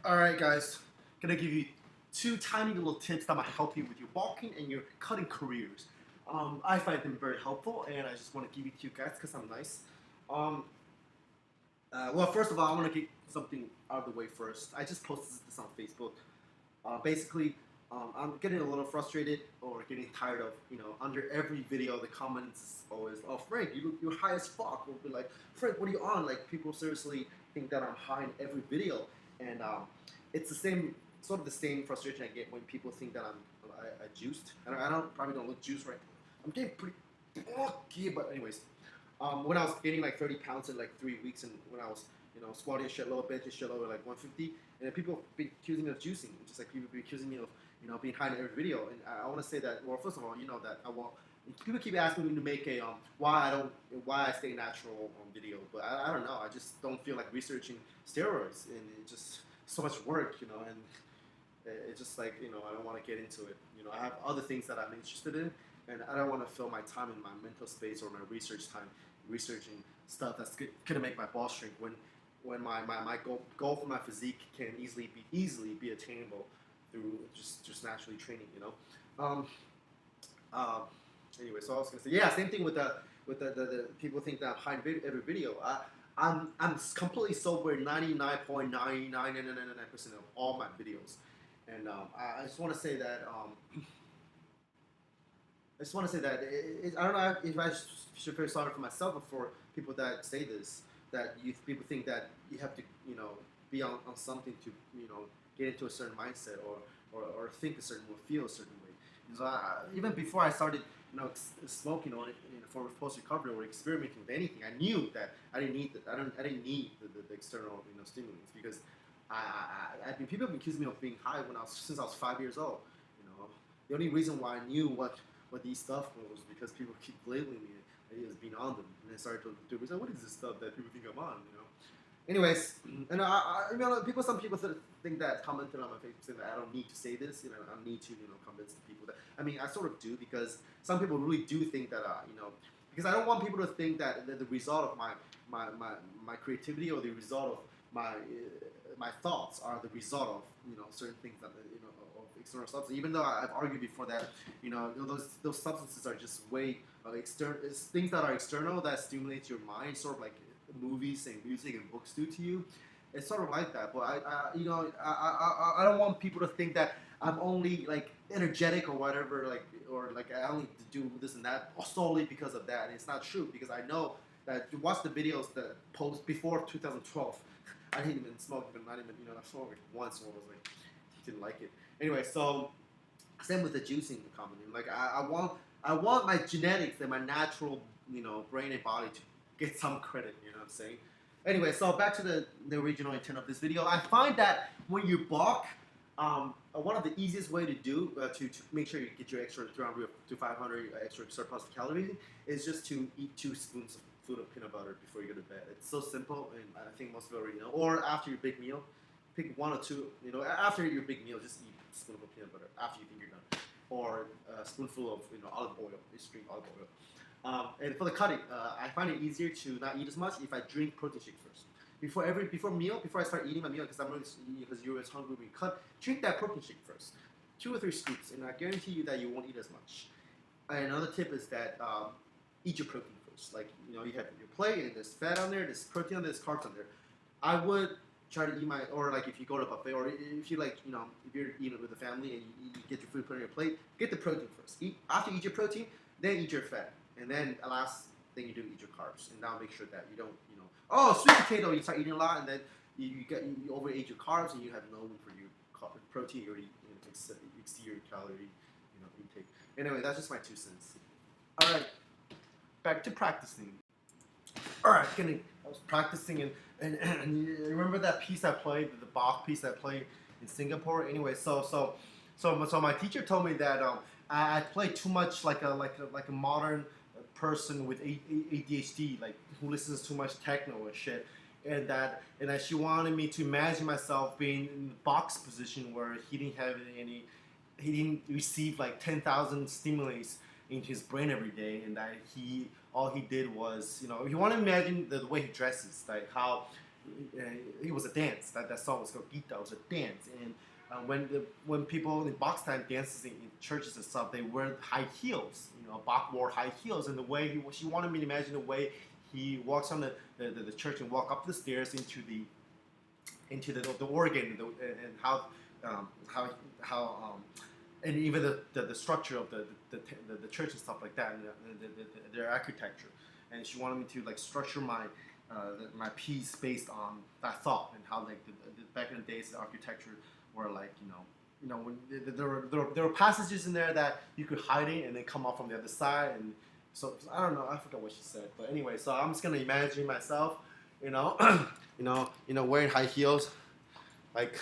Alright guys, gonna give you two tiny little tips that might help you with your walking and your cutting careers. I find them very helpful and I just want to give it to you guys because I'm nice. Um, well, first of all, I want to get something out of the way first. I just posted this on Facebook. Basically, I'm getting a little frustrated or getting tired of, under every video, the comments is always, oh, Frank, you're high as fuck. Or be like, Frank, what are you on? Like, people seriously think that I'm high in every video. And it's the same, sort of the same frustration I get when people think that I juiced. And I probably don't look juiced right. I'm getting pretty bulky, but anyways. When I was gaining like 30 pounds in like 3 weeks, and when I was, squatting a shitload, benching a shitload like 150, and then people be accusing me of juicing, just like people be accusing me of, being high in every video. And I want to say that, well, first of all, that I want. People keep asking me to make a why I stay natural on video, but I don't know. I just don't feel like researching steroids, and it's just so much work, and it's just like I don't want to get into it. I have other things that I'm interested in, and I don't want to fill my time in my mental space or my research time researching stuff that's gonna make my balls shrink when my goal for my physique can easily be attainable through just naturally training. Um, uh, Anyway, so I was gonna say, yeah, same thing with the people think that I'm high in every video. I'm completely sober 99.9999% of all my videos, and I just want to say that I don't know if I should feel sorry for myself or for people that say this, that people think that you have to be on something to get into a certain mindset or think a certain way, feel a certain way. So even before I started smoking or for post recovery or experimenting with anything, I knew that I didn't need that. I didn't need the external stimulants, because people have been accusing me of being high since I was 5 years old. The only reason why I knew what these stuff was because people keep labeling me as being on them, and I started to do research. What is this stuff that people think I'm on? Anyways, and some people think that commented on my Facebook saying that I don't need to say this. I don't need to convince the people that. I mean, I sort of do, because some people really do think that because I don't want people to think that the result of my creativity or the result of my thoughts are the result of certain things that of external substances. Even though I've argued before that those substances are just way external, things that are external that stimulate your mind, sort of like movies and music and books do to you. It's sort of like that, but I don't want people to think that I'm only like energetic or whatever, or I only do this and that solely because of that. And it's not true, because I know that you watch the videos that post before 2012. I didn't even smoke, but not even I smoked like once, and I was like didn't like it. Anyway, so same with the juicing comment. Like I want my genetics and my natural brain and body to get some credit, you know what I'm saying? Anyway, so back to the original intent of this video. I find that when you bulk, one of the easiest way to do to make sure you get your extra 300 to 500 extra surplus calories is just to eat 2 spoons of food of peanut butter before you go to bed. It's so simple, and I think most people already know. Or after your big meal, pick 1 or 2. After your big meal, just eat a spoonful of peanut butter after you think you're done, or a spoonful of olive oil, extreme olive oil. And for the cutting, I find it easier to not eat as much if I drink protein shake first. Before I start eating my meal, because you're as hungry when you cut, drink that protein shake first, 2 or 3 scoops, and I guarantee you that you won't eat as much. And another tip is that eat your protein first. Like you have your plate, and there's fat on there, there's protein on there, there's carbs on there. I would try to eat or like if you go to a buffet, or if you if you're eating with a family and you get your food put on your plate, get the protein first. After you eat your protein, then eat your fat. And then the last thing you do, eat your carbs, and now make sure that you don't, sweet potato, you start eating a lot, and then you overeat your carbs, and you have no room for your protein. You already exceed your calorie intake. Anyway, that's just my 2 cents. All right, back to practicing. All right, I was practicing, and you remember that piece I played, the Bach piece I played in Singapore. Anyway, so my teacher told me that I play too much like a modern person with ADHD, like who listens to too much techno and shit, and that she wanted me to imagine myself being in the box position where he didn't receive like 10,000 stimulants into his brain every day, and that he all he did was, if you want to imagine the way he dresses, like how it was a dance. That song was called Gita. It was a dance, and when people in box time dances in churches and stuff, they wear high heels. Bach wore high heels, and the way she wanted me to imagine the way he walks on the church and walk up the stairs into the organ and how and even the structure of the church and stuff like that, and their architecture. And she wanted me to like structure my piece based on that thought, and how like back in the days the architecture were like when there were passages in there that you could hide it and then come out from the other side. And so I don't know, I forgot what she said, but anyway, so I'm just gonna imagine myself wearing high heels, like